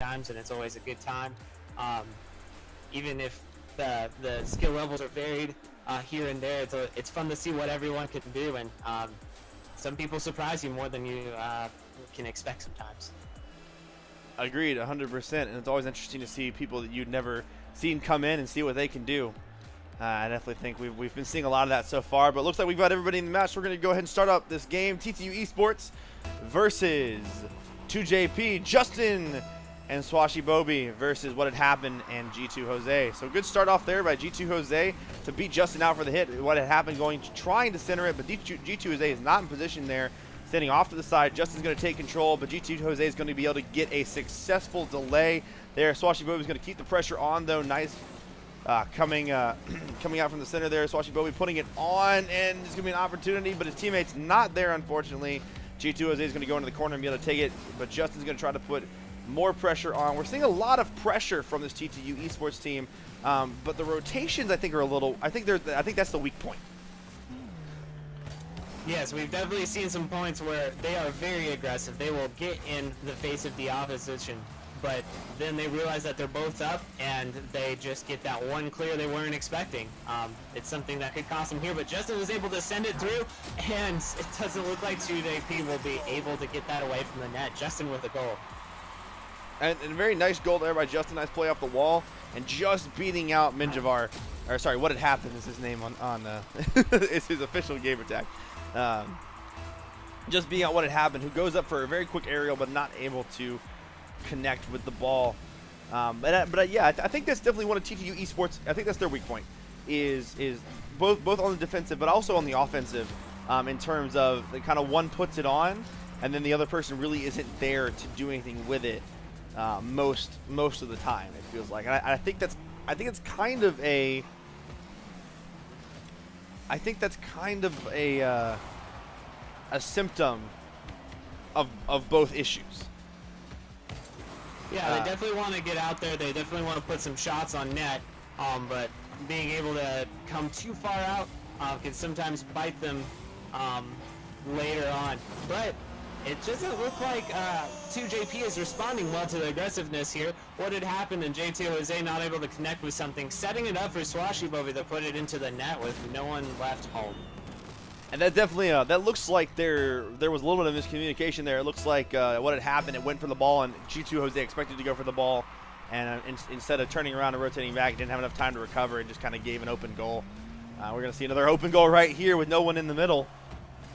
times, and it's always a good time. Even if the skill levels are varied here and there, it's fun to see what everyone can do, and some people surprise you more than you can expect sometimes. Agreed, 100%, and it's always interesting to see people that you'd never seen come in and see what they can do. I definitely think we've been seeing a lot of that so far, but it looks like we've got everybody in the match. We're going to go ahead and start up this game. TTU Esports versus 2JP, Justin and Swashy Bobby versus What Had Happened and G2 Jose. So good start off there by G2 Jose to beat Justin out for the hit. What Had Happened trying to center it, but G2 Jose is not in position there. Standing off to the side, Justin's going to take control, but G2 Jose is going to be able to get a successful delay there. Swashy Bobby is going to keep the pressure on, though. Nice coming out from the center there. Swashy Bobby putting it on, and it's going to be an opportunity, but his teammate's not there, unfortunately. G2 Jose is going to go into the corner and be able to take it, but Justin's going to try to put more pressure on. We're seeing a lot of pressure from this TTU Esports team, but the rotations I think are a little. I think that's the weak point. Yes, we've definitely seen some points where they are very aggressive. They will get in the face of the opposition, but then they realize that they're both up, and they just get that one clear they weren't expecting. It's something that could cost them here, but Justin was able to send it through, and it doesn't look like 2JP will be able to get that away from the net. Justin with a goal. And a very nice goal there by Justin. Nice play off the wall, and just beating out Minjavar. Or sorry, What Had Happened is his name on it's his official game tag. Just being out What Had Happened, who goes up for a very quick aerial but not able to connect with the ball. But yeah, I think that's definitely one of TTU Esports. I think that's their weak point, is both on the defensive but also on the offensive, in terms of the kind of one puts it on and then the other person really isn't there to do anything with it most of the time, it feels like. And I think it's kind of a symptom of both issues. Yeah, they definitely want to get out there. They definitely want to put some shots on net, but being able to come too far out can sometimes bite them later on. But it doesn't look like 2JP is responding well to the aggressiveness here. What had happened, and G2 Jose not able to connect with something, setting it up for Swashy Bobby to put it into the net with no one left home. And that definitely, that looks like there was a little bit of miscommunication there. It looks like what had happened, it went for the ball, and G2 Jose expected to go for the ball, and instead of turning around and rotating back, didn't have enough time to recover and just kind of gave an open goal. We're going to see another open goal right here with no one in the middle.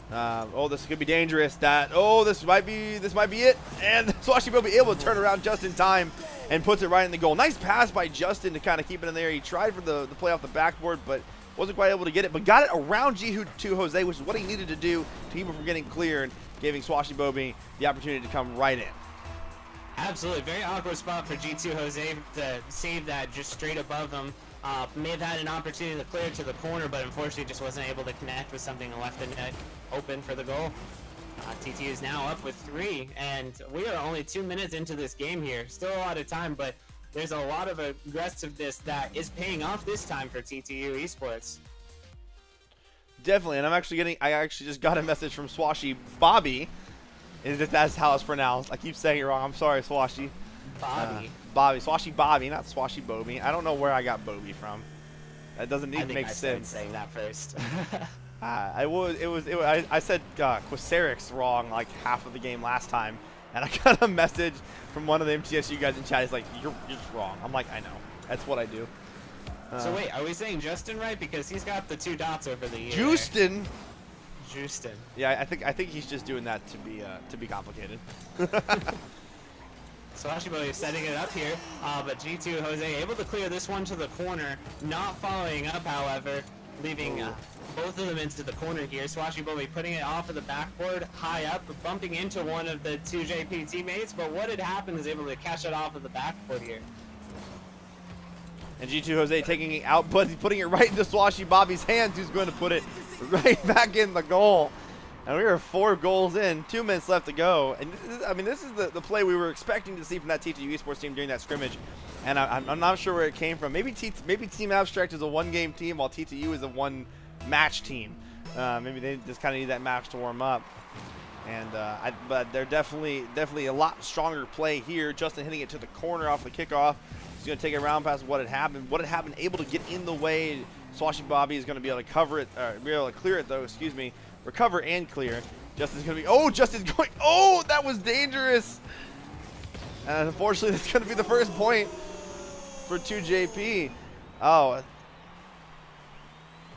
Oh, this could be dangerous. This might be it. And Swashy will be able to turn around just in time and puts it right in the goal. Nice pass by Justin to kind of keep it in there. He tried for the play off the backboard, but wasn't quite able to get it, but got it around G2 Jose, which is what he needed to do to keep him from getting cleared, giving Swashy Bobby the opportunity to come right in. Absolutely. Very awkward spot for G2 Jose to save that just straight above him. May have had an opportunity to clear to the corner, but unfortunately just wasn't able to connect with something and left the net open for the goal. TTU is now up with 3, and we are only 2 minutes into this game here. Still a lot of time, but there's a lot of aggressiveness that is paying off this time for TTU Esports. Definitely, and I actually just got a message from Swashy Bobby. That's how it's pronounced. I keep saying it wrong. I'm sorry, Swashy. Bobby. Swashy Bobby, not Swashy Bobby. I don't know where I got Bobby from. That doesn't even make sense. I saying that first. I said Quacerix wrong like half of the game last time, and I got a message from one of the MTSU guys in chat. He's like, you're just wrong. I'm like, I know. That's what I do. So wait, are we saying Justin right? Because he's got the 2 dots over the ear. Justin. Yeah, I think he's just doing that to be complicated. Swashy Bobby is setting it up here, but G2 Jose able to clear this one to the corner, not following up, however, leaving both of them into the corner here. Swashy Bobby putting it off of the backboard, high up, bumping into one of the 2JP teammates, but what had happened is able to catch it off of the backboard here. And G2 Jose taking it out, but he's putting it right into Swashy Bobby's hands, who's going to put it right back in the goal. And we are 4 goals in, 2 minutes left to go. And this is the play we were expecting to see from that TTU Esports team during that scrimmage. And I'm not sure where it came from. Maybe Team Abstract is a 1-game team while TTU is a 1-match team. Maybe they just kind of need that match to warm up. And but they're definitely a lot stronger play here. Justin hitting it to the corner off the kickoff. He's going to take it around past what had happened. What had happened, able to get in the way. Swashy Bobby is going to be able to cover it, be able to clear it though. Excuse me, recover and clear. Justin's going to be. Oh, Justin's going. Oh, that was dangerous. And unfortunately, that's going to be the first point for 2JP. Oh.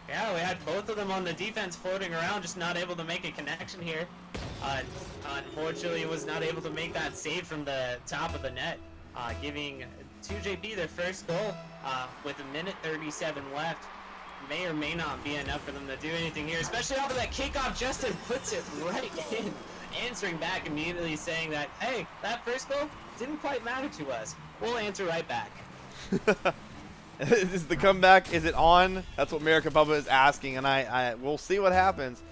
Yeah, we had both of them on the defense floating around, just not able to make a connection here. Unfortunately, was not able to make that save from the top of the net, giving 2JP their first goal with 1:37 left. May or may not be enough for them to do anything here, especially off of that kickoff. Justin puts it right in, answering back immediately, saying that, hey, that first goal didn't quite matter to us. We'll answer right back. Is the comeback, is it on? That's what America Bubba is asking, and we'll see what happens.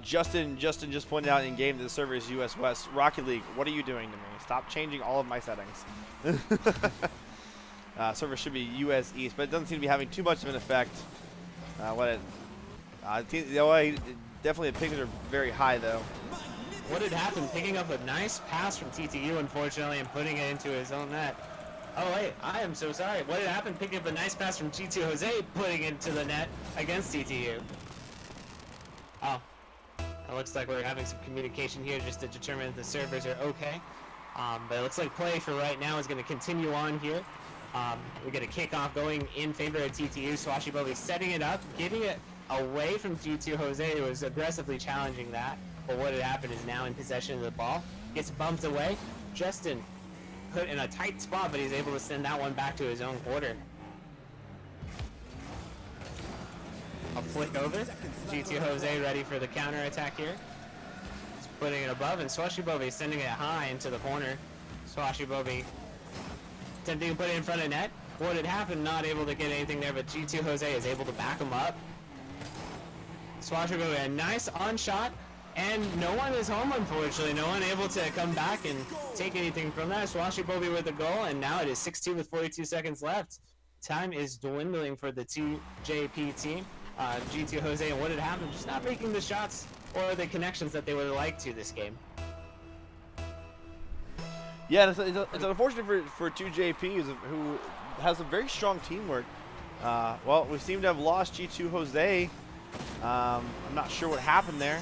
Justin just pointed out in game that the server is US West. Rocket League, what are you doing to me? Stop changing all of my settings. Server should be US East, but it doesn't seem to be having too much of an effect. Definitely the pings are very high though. What had happened? Picking up a nice pass from TTU, unfortunately, and putting it into his own net. Oh wait, I am so sorry. What had happened? Picking up a nice pass from G2 Jose, putting it into the net against TTU. Oh, it looks like we're having some communication here just to determine if the servers are okay. But it looks like play for right now is going to continue on here. We get a kickoff going in favor of TTU. Swashy Bobby setting it up, getting it away from G2 Jose, who was aggressively challenging that. But what had happened is now in possession of the ball. Gets bumped away. Justin put in a tight spot, but he's able to send that one back to his own quarter. A flick over. G2 Jose ready for the counter attack here. He's putting it above, and Swashy Bobby sending it high into the corner. Swashy Bobby attempting to put it in front of net. What had happened, not able to get anything there, but G2 Jose is able to back him up. Swashy Bobby, a nice on-shot, and no one is home, unfortunately. No one able to come back and take anything from that. Swashy Bobby with a goal, and now it is 6-2 with 42 seconds left. Time is dwindling for the 2JP team. G2 Jose, and what had happened, just not making the shots or the connections that they would like to this game. Yeah, it's unfortunate for 2JP, who has a very strong teamwork. Well, we seem to have lost G2 Jose. I'm not sure what happened there,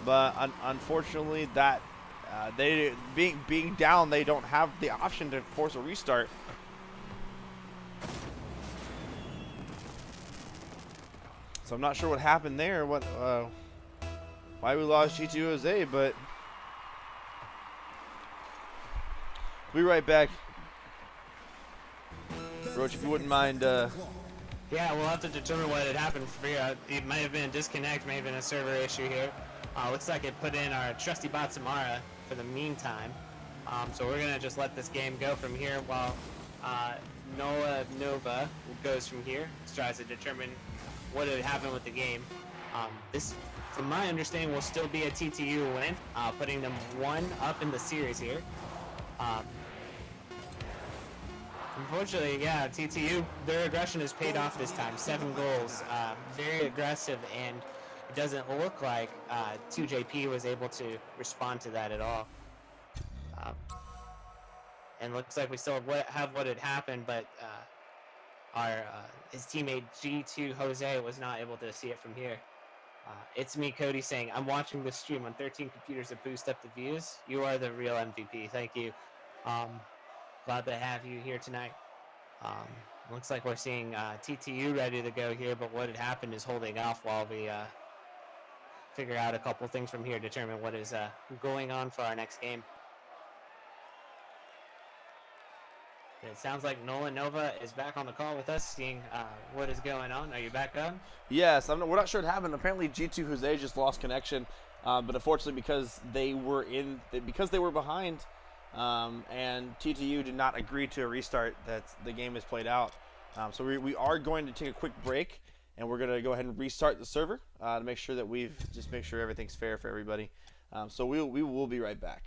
but unfortunately, that they being down, they don't have the option to force a restart. So I'm not sure what happened there, why we lost G2 Jose, but we'll be right back. Roach, if you wouldn't mind. Yeah, we'll have to determine what had happened for you. It might have been a disconnect, may have been a server issue here. Looks like it put in our trusty bot Samara for the meantime. So we're going to just let this game go from here while Noah Nova goes from here. Tries to determine what had happened with the game. This, from my understanding, will still be a TTU win, putting them 1 up in the series here. Unfortunately, yeah, TTU, their aggression has paid off this time. 7 goals, very aggressive, and it doesn't look like 2JP was able to respond to that at all. And looks like we still have what had happened, but his teammate G2 Jose was not able to see it from here. It's me, Cody, saying, I'm watching this stream on 13 computers to boost up the views. You are the real MVP. Thank you. Glad to have you here tonight. Looks like we're seeing TTU ready to go here, but what had happened is holding off while we figure out a couple things from here, determine what is going on for our next game. It sounds like Nolan Nova is back on the call with us, seeing what is going on. Are you back up? Yes, we're not sure what happened. Apparently, G2 Jose just lost connection, but unfortunately, because they were behind, and TTU did not agree to a restart, that the game is played out. So we are going to take a quick break, and we're going to go ahead and restart the server to make sure that make sure everything's fair for everybody. So we will be right back.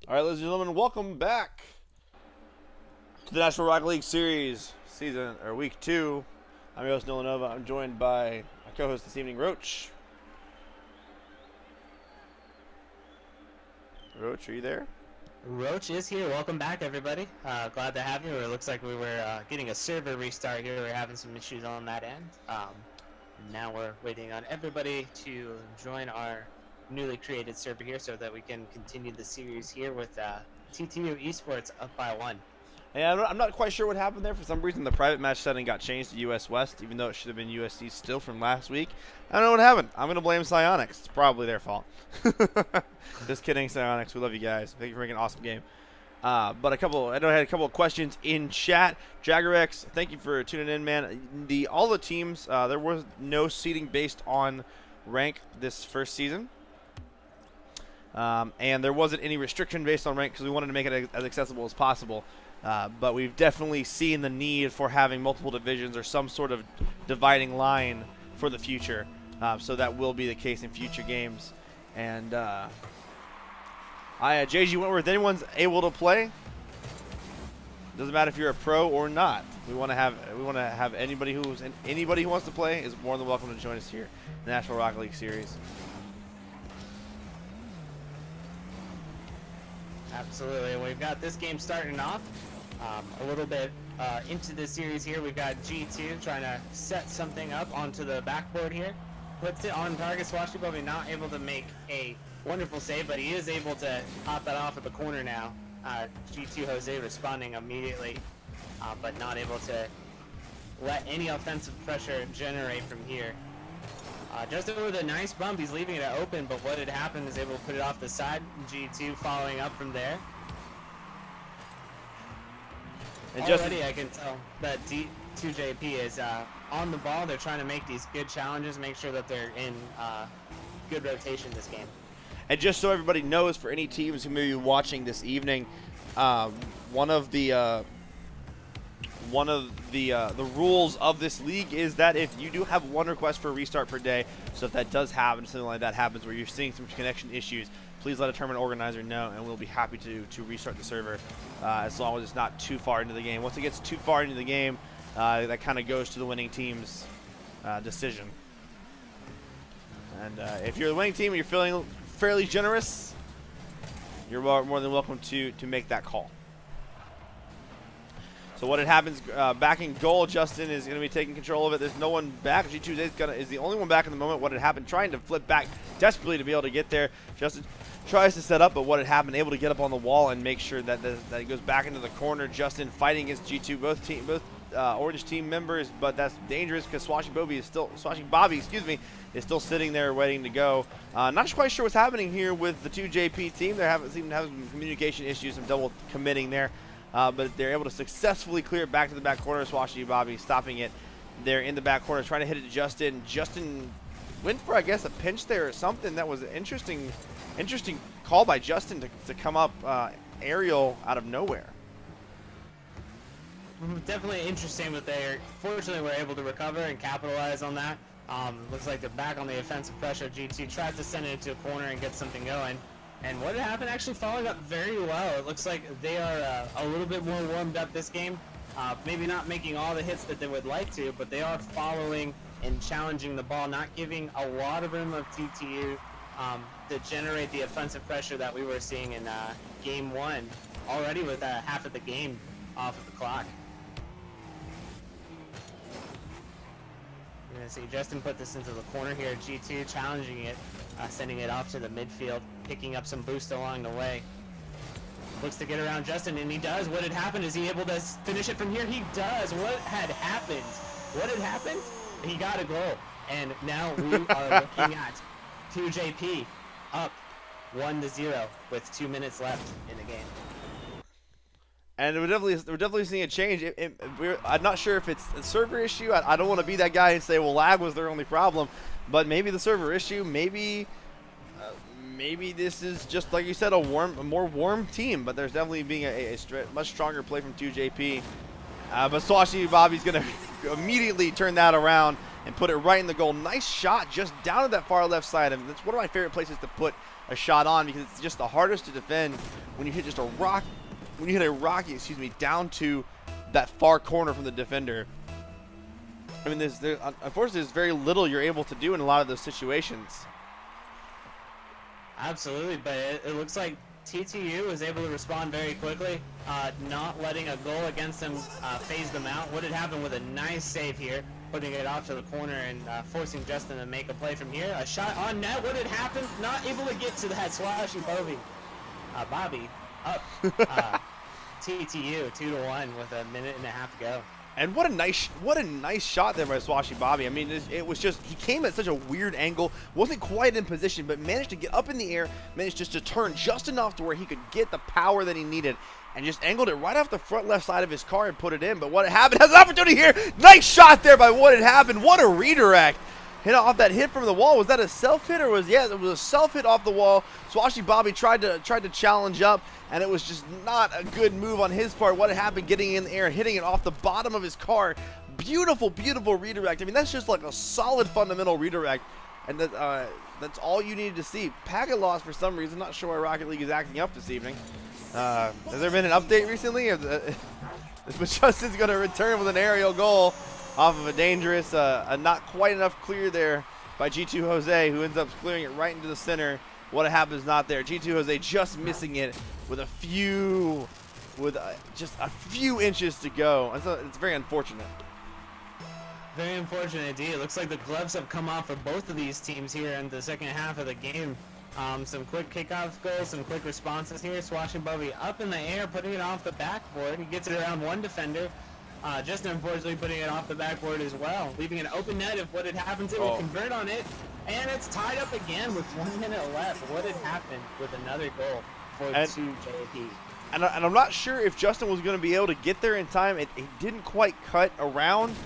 All right, ladies and gentlemen, welcome back to the Nashville Rocket League Series, week 2. I'm your host, Nova. I'm joined by my co-host this evening, Roach. Roach, are you there? Roach is here. Welcome back, everybody. Glad to have you. It looks like we were getting a server restart here. We were having some issues on that end. Now we're waiting on everybody to join our newly created server here so that we can continue the series here with TTU Esports up by 1. Yeah, I'm not quite sure what happened there. For some reason, the private match setting got changed to US West, even though it should have been USC still from last week. I don't know what happened. I'm going to blame Psionics. It's probably their fault. Just kidding, Psionics. We love you guys. Thank you for making an awesome game. I know I had a couple of questions in chat. Jaggerex, thank you for tuning in, man. All the teams, there was no seeding based on rank this first season. And there wasn't any restriction based on rank because we wanted to make it as accessible as possible. But we've definitely seen the need for having multiple divisions or some sort of dividing line for the future. So that will be the case in future games. And JG Wentworth, anyone's able to play. Doesn't matter if you're a pro or not. We want to have anybody who wants to play is more than welcome to join us here in the Nashville Rocket League Series. Absolutely. We've got this game starting off a little bit into the series here. We've got G2 trying to set something up onto the backboard here. Puts it on target. Swashbuckle not able to make a wonderful save, but he is able to pop that off at the corner now. G2 Jose responding immediately, but not able to let any offensive pressure generate from here. Justin with a nice bump, he's leaving it open, but what had happened is able to put it off the side. G2 following up from there. And already I can tell that 2JP is on the ball. They're trying to make these good challenges, make sure that they're in good rotation this game. And just so everybody knows, for any teams who may be watching this evening, one of the rules of this league is that if you do have one request for a restart per day, so if that does happen, something like that happens where you're seeing some connection issues, please let a tournament organizer know, and we'll be happy to restart the server as long as it's not too far into the game. Once it gets too far into the game, that kind of goes to the winning team's decision. And if you're the winning team and you're feeling fairly generous, you're more than welcome to make that call. So what happens back in goal, Justin is going to be taking control of it. There's no one back. G2 is the only one back in the moment. What had happened, trying to flip back desperately to be able to get there. Justin tries to set up, but what had happened, able to get up on the wall and make sure that it goes back into the corner. Justin fighting against G2, both Orange team members, but that's dangerous because Swashing Bobby is still sitting there waiting to go. Not quite sure what's happening here with the 2JP team. They seem to have some communication issues, some double committing there. But they're able to successfully clear it back to the back corner. Swashy Bobby stopping it there in the back corner, trying to hit it to Justin. Justin went for, I guess, a pinch there or something. That was an interesting call by Justin to come up aerial out of nowhere. Definitely interesting, but they fortunately were able to recover and capitalize on that. Looks like they're back on the offensive pressure. G2 tries to send it into a corner and get something going. And what happened, actually following up very well. It looks like they are a little bit more warmed up this game. Maybe not making all the hits that they would like to, but they are following and challenging the ball, not giving a lot of room of TTU to generate the offensive pressure that we were seeing in Game 1, already with half of the game off of the clock. You're going to see Justin put this into the corner here. G2 challenging it, sending it off to the midfield, picking up some boost along the way. Looks to get around Justin, and he does. What had happened, is he able to finish it from here? He does. What had happened? He got a goal. And now we are looking at 2JP up 1-0 with 2 minutes left in the game. And we're definitely seeing a change. I'm not sure if it's a server issue. I don't want to be that guy and say, well, lag was their only problem. But maybe the server issue, maybe this is just, like you said, a more warm team. But there's definitely being a much stronger play from 2JP. But Swashy Bobby's going to immediately turn that around and put it right in the goal. Nice shot just down to that far left side. And that's one of my favorite places to put a shot on because it's just the hardest to defend when you hit just a rocky, excuse me, down to that far corner from the defender. I mean, unfortunately, there's very little you're able to do in a lot of those situations. Absolutely, but it looks like TTU was able to respond very quickly, not letting a goal against them phase them out. What had happened with a nice save here, putting it off to the corner and forcing Justin to make a play from here. A shot on net. What had happened? Not able to get to that Swashy Bobby up. TTU 2-1 with a minute and a half to go. And what a nice shot there by Swashy Bobby. I mean, it was just, he came at such a weird angle, wasn't quite in position, but managed to get up in the air, managed just to turn just enough to where he could get the power that he needed, and just angled it right off the front left side of his car and put it in. But what had happened, has an opportunity here. Nice shot there by what had happened. What a redirect. Hit off that hit from the wall. Was that a self hit or was, yeah, it was a self hit off the wall. Swashy Bobby tried to challenge up, and it was just not a good move on his part. What had happened, getting in the air, hitting it off the bottom of his car. Beautiful, beautiful redirect. I mean, that's just like a solid fundamental redirect, and that's all you needed to see. Packet lost for some reason. Not sure why Rocket League is acting up this evening. Has there been an update recently? But Justin's going to return with an aerial goal off of a dangerous, not quite enough clear there by G2 Jose, who ends up clearing it right into the center. What happens not there. G2 Jose just missing it with just a few inches to go. It's very unfortunate. Very unfortunate indeed. It looks like the gloves have come off for both of these teams here in the second half of the game. Some quick kickoff goals, some quick responses here. Swashing Bobby up in the air, putting it off the backboard. He gets it around one defender. Just unfortunately putting it off the backboard as well, leaving an open net. If what had happened, it will convert on it, and it's tied up again with 1 minute left. What had happened with another goal for 2JP? And I'm not sure if Justin was going to be able to get there in time. It didn't quite cut around,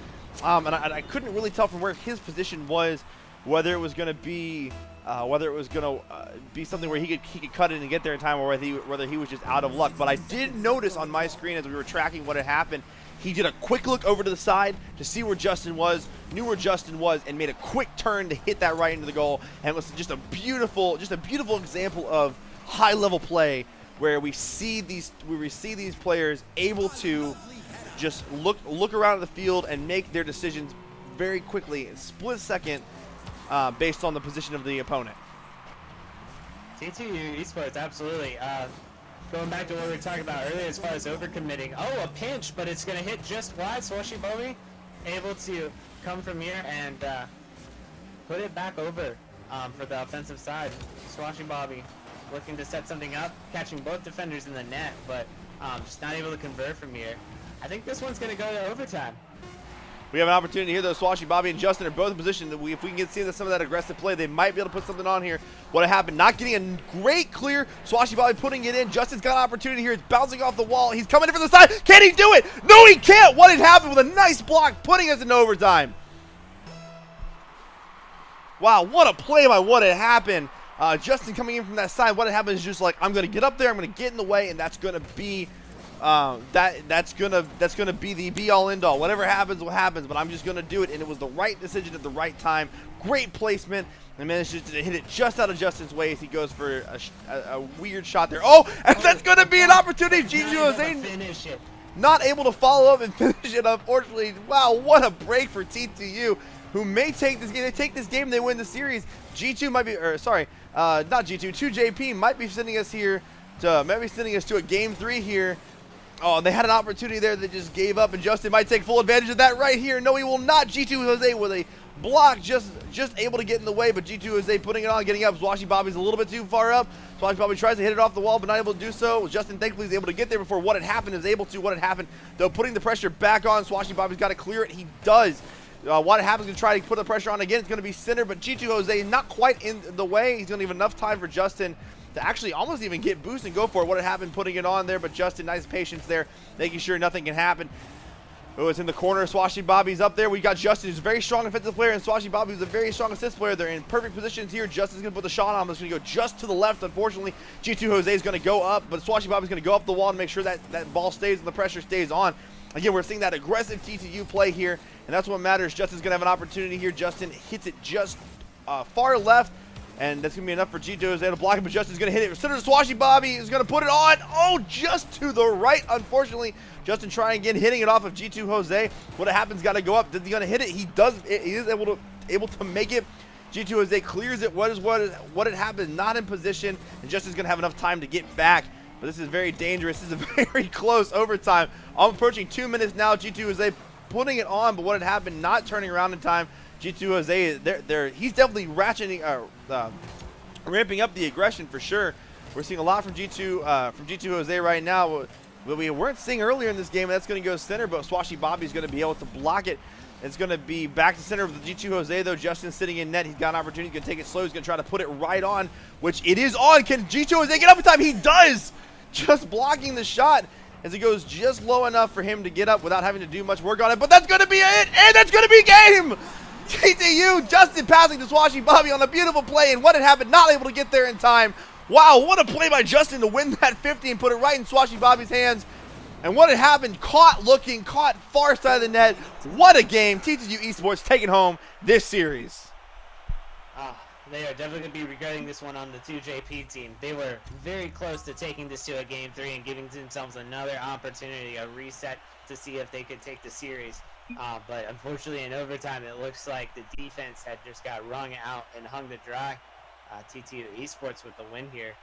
and I couldn't really tell from where his position was whether it was going to be something where he could cut in and get there in time, or whether he was just out of luck. But I did notice on my screen as we were tracking what had happened, he did a quick look over to the side to see where Justin was, knew where Justin was, and made a quick turn to hit that right into the goal. And it was just a beautiful example of high-level play where we see these players able to just look around at the field and make their decisions very quickly, in split second, based on the position of the opponent. TTU Esports, absolutely. Going back to what we were talking about earlier as far as overcommitting. Oh, a pinch, but it's going to hit just wide. Swashy Bobby able to come from here and put it back over for the offensive side. Swashy Bobby looking to set something up, catching both defenders in the net, but just not able to convert from here. I think this one's going to go to overtime. We have an opportunity here, though. Swashy Bobby and Justin are both in position. If we can get some of that aggressive play, they might be able to put something on here. What happened? Not getting a great clear. Swashy Bobby putting it in. Justin's got an opportunity here. It's bouncing off the wall. He's coming in from the side. Can he do it? No, he can't. What had happened with a nice block, putting us in overtime. Wow, what a play by what had happened. Justin coming in from that side. What had happened is just like, I'm going to get up there. I'm going to get in the way, and that's going to be that's gonna be the be-all end-all. Whatever happens will happen, but I'm just gonna do it, and it was the right decision at the right time. Great placement, and managed to hit it just out of Justin's way as he goes for a weird shot there. Oh, and that's gonna be an opportunity. G2 not able to follow up and finish it, unfortunately. Wow, what a break for TTU, who may take this game. They take this game, they win the series. G2 might be, or sorry, not G2. 2JP might be sending us here to a game 3 here. Oh, they had an opportunity there that just gave up, and Justin might take full advantage of that right here. No, he will not. G2 Jose with a block, just able to get in the way, but G2 Jose putting it on, getting up. Swashy Bobby's a little bit too far up. Swashy Bobby tries to hit it off the wall, but not able to do so. Justin thankfully is able to get there before what had happened is able to. What had happened, though, putting the pressure back on. Swashy Bobby's got to clear it. He does. What happens is going to try to put the pressure on again. It's going to be center, but G2 Jose not quite in the way. He's going to leave enough time for Justin to actually almost even get boost and go for it. What had happened, putting it on there, but Justin, nice patience there, making sure nothing can happen. Oh, it's in the corner. Swashy Bobby's up there. We got Justin, who's a very strong offensive player, and Swashy Bobby, who's a very strong assist player. They're in perfect positions here. Justin's going to put the shot on. It's going to go just to the left, unfortunately. G2 Jose is going to go up, but Swashy Bobby's going to go up the wall to make sure that that ball stays and the pressure stays on. Again, we're seeing that aggressive TTU play here, and that's what matters. Justin's going to have an opportunity here. Justin hits it just far left, and that's going to be enough for G2 Jose to block it, but Justin's going to hit it. Center to Swashy Bobby is going to put it on. Oh, just to the right, unfortunately. Justin trying again, hitting it off of G2 Jose. What happens, got to go up. Is he going to hit it? He does. He is able to make it. G2 Jose clears it. What had happened? Not in position, and Justin's going to have enough time to get back. But this is very dangerous. This is a very close overtime. I'm approaching 2 minutes now. G2 Jose putting it on, but what had happened, not turning around in time. G2 Jose, he's definitely ratcheting, ramping up the aggression for sure. We're seeing a lot from G2 Jose right now. What we weren't seeing earlier in this game, and that's going to go center, but Swashy Bobby is going to be able to block it. It's going to be back to center of the G2 Jose, though. Justin sitting in net. He's got an opportunity. He's going to take it slow. He's going to try to put it right on, which it is on. Can G2 Jose get up in time? He does! Just blocking the shot as it goes just low enough for him to get up without having to do much work on it. But that's going to be it, and that's going to be game! TTU, Justin passing to Swashy Bobby on a beautiful play, and what had happened, not able to get there in time. Wow, what a play by Justin to win that 50 and put it right in Swashy Bobby's hands. And what had happened, caught far side of the net. What a game. TTU Esports taking home this series. They are definitely going to be regretting this one on the 2JP team. They were very close to taking this to a Game 3 and giving themselves another opportunity, a reset to see if they could take the series. But unfortunately in overtime, it looks like the defense had just got wrung out and hung to dry. TTU Esports with the win here.